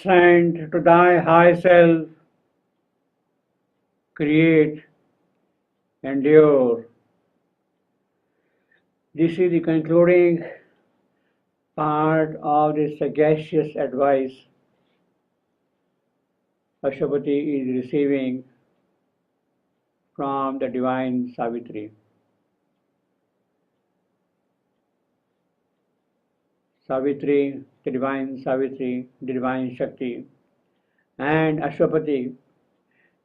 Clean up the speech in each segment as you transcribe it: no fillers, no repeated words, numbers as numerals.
ascend to thy high self, create, endure. This is the concluding part of the sagacious advice Ashwapati is receiving from the divine Savitri. Savitri, the divine Savitri, the divine Shakti, and Ashwapati,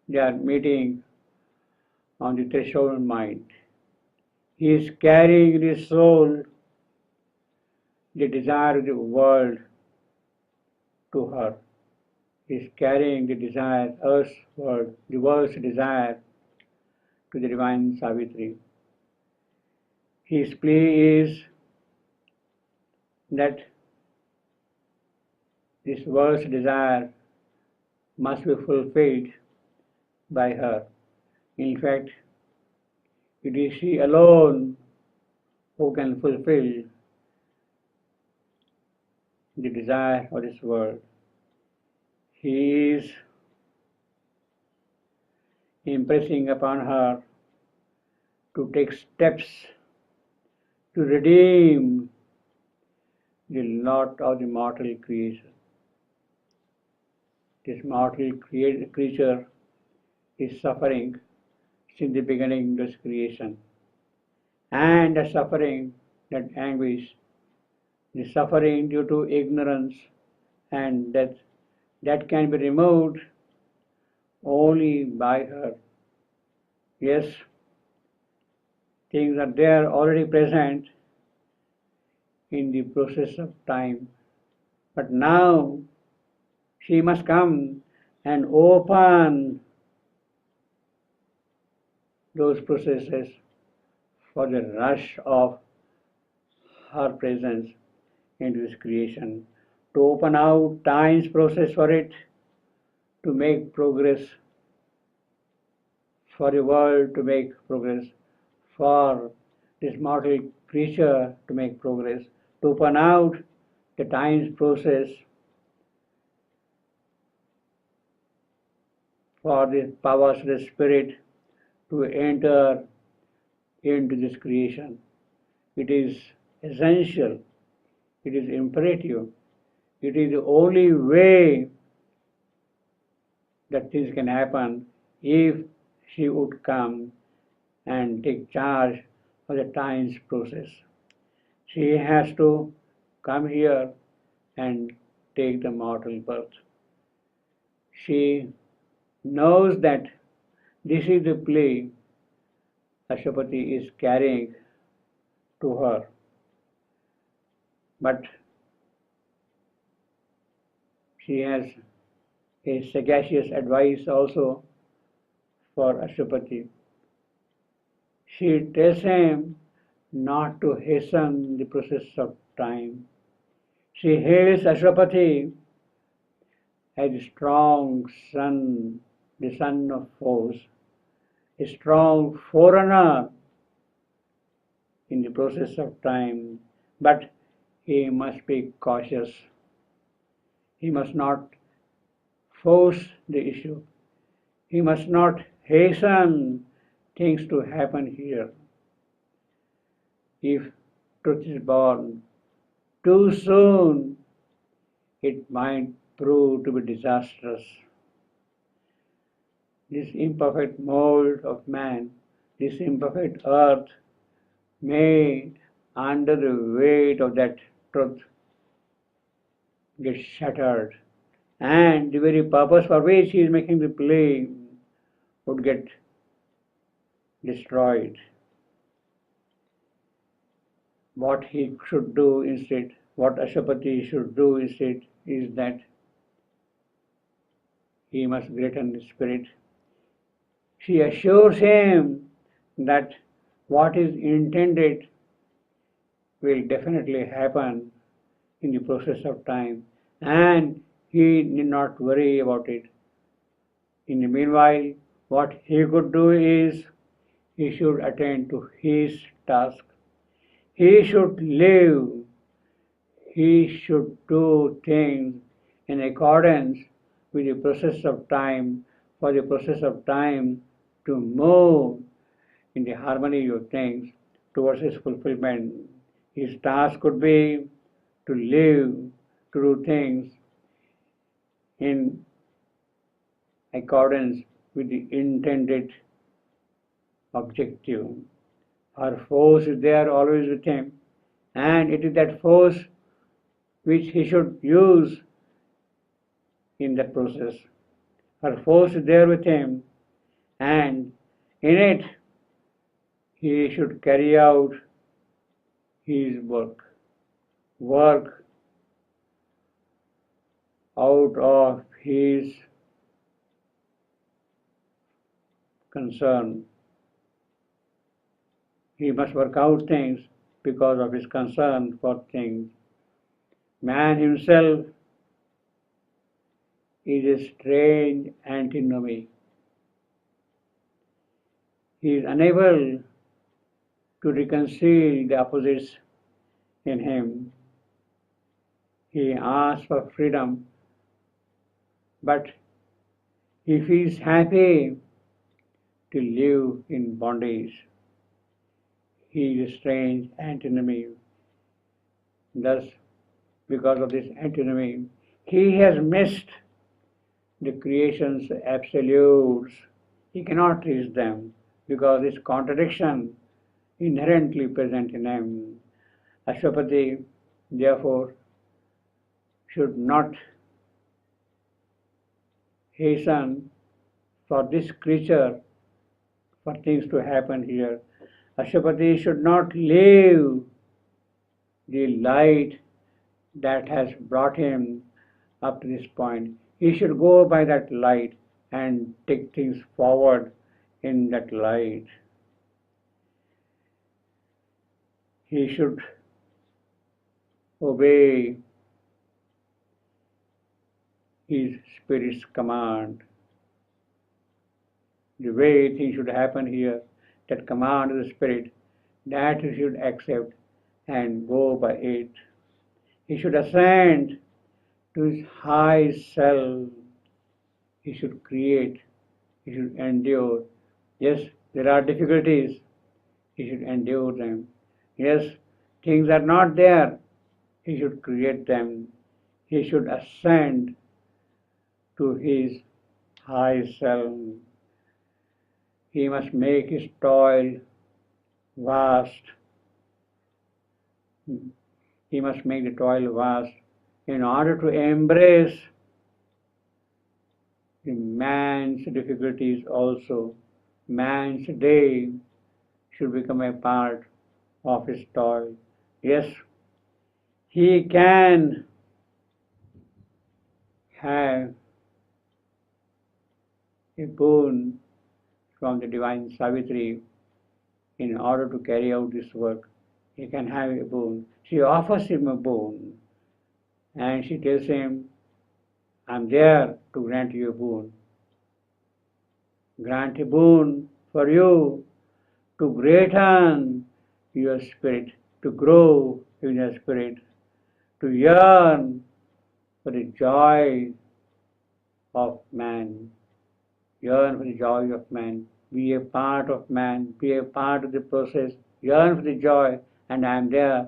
they are meeting on the threshold mind. He is carrying the soul, the desire of the world, to her. He is carrying the desire, earth's world, the world's desire, to the divine Savitri. His plea is that this world's desire must be fulfilled by her. In fact, it is she alone who can fulfill the desire of this world. He is impressing upon her to take steps to redeem the lot of the mortal creation. This mortal creature is suffering since the beginning of this creation. And the suffering, that anguish, the suffering due to ignorance and death, that can be removed only by her. Yes, things are there already present in the process of time, but now she must come and open those processes for the rush of her presence into this creation, to open out time's process for it, to make progress, for the world to make progress, for this mortal creature to make progress, to open out the time's process for the powers of the spirit to enter into this creation. It is essential, it is imperative, it is the only way that things can happen if she would come and take charge of the time's process. She has to come here and take the mortal birth. She knows that this is the plea Ashwapati is carrying to her. But she has a sagacious advice also for Ashwapati. She tells him not to hasten the process of time. She hails Ashwapati as a strong son, the son of force, a strong forerunner in the process of time, but he must be cautious. He must not force the issue. He must not hasten things to happen here. If truth is born too soon, it might prove to be disastrous. This imperfect mold of man, this imperfect earth, may, under the weight of that truth, get shattered, and the very purpose for which he is making the plea would get destroyed. What he should do instead, what Ashwapati should do instead, is that he must greaten the spirit. She assures him that what is intended will definitely happen in the process of time, and he need not worry about it. In the meanwhile, what he could do is he should attend to his task. He should live. He should do things in accordance with the process of time, for the process of time to move in the harmony of things towards his fulfillment. His task could be to live, to do things in accordance with the intended objective. Her force is there always with him, and it is that force which he should use in that process. Her force is there with him, and in it he should carry out his work. Work out of his concern. He must work out things because of his concern for things. Man himself is a strange antinomy. He is unable to reconcile the opposites in him. He asks for freedom, but he feels happy to live in bondage. He is a strange antinomy. Thus, because of this antinomy, he has missed the creation's absolutes. He cannot reach them because this contradiction inherently present in him. Ashwapati, therefore, should not hasten for this creature, for things to happen here. Ashwapati should not leave the light that has brought him up to this point. He should go by that light and take things forward in that light. He should obey his spirit's command. The way things should happen here, that command of the spirit, that he should accept and go by it. He should ascend to his high self. He should create. He should endure. Yes, there are difficulties. He should endure them. Yes, things are not there. He should create them. He should ascend to his high self. He must make his toil vast. He must make the toil vast in order to embrace the man's difficulties also. Man's day should become a part of his toil. Yes, he can have a boon from the divine Savitri in order to carry out this work. He can have a boon. She offers him a boon and she tells him, I'm there to grant you a boon. Grant a boon for you to greaten your spirit, to grow in your spirit, to yearn for the joy of man. Yearn for the joy of man. Be a part of man. Be a part of the process. Yearn for the joy, and I am there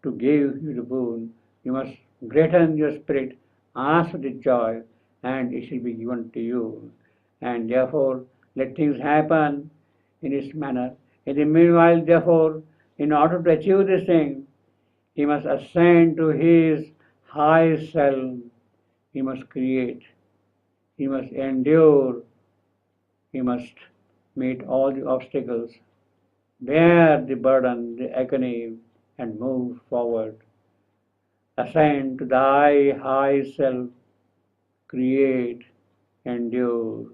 to give you the boon. You must greaten your spirit, ask for the joy, and it shall be given to you. And therefore, let things happen in this manner. In the meanwhile, therefore, in order to achieve this thing, he must ascend to his high self. He must create. He must endure. He must meet all the obstacles, bear the burden, the agony, and move forward. Ascend to thy high self, create, endure.